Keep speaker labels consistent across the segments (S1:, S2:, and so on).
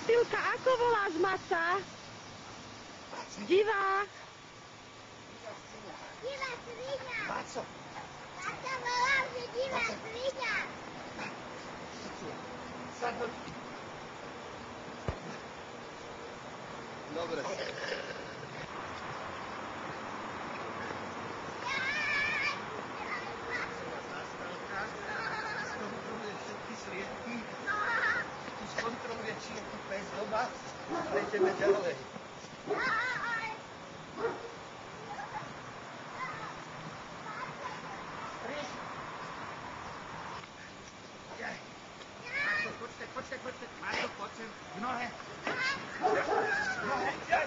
S1: Motýlka, ako voláš maca? Divá.
S2: Divá sviňa.
S3: Maco.
S2: Maco volám, že divá sviňa.
S3: Sadnúť. Dobre. Skontroluje všetky sliepky. Skontroluje, či je tu pes doma. A ideme ďalej. Počkaj, Máto, poď sem, k nohe. K nohe, jaj.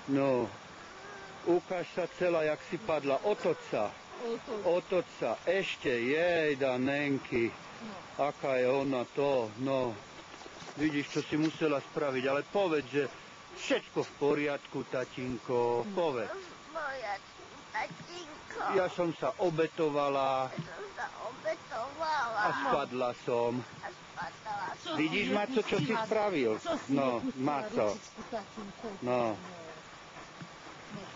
S4: No, ukáž sa celá, jak si padla. Otoč sa. Ešte, jejda, Nenky. Aká je ona to, no. Vidíš, čo si musela spraviť, ale povedz, že všetko v poriadku, tatínko, povedz.
S2: V poriadku, tatínko.
S4: Ja som sa obetovala
S2: A
S4: spadla som.
S2: spadala som.
S4: Vidíš, Maco, čo si spravil? No, Maco. No.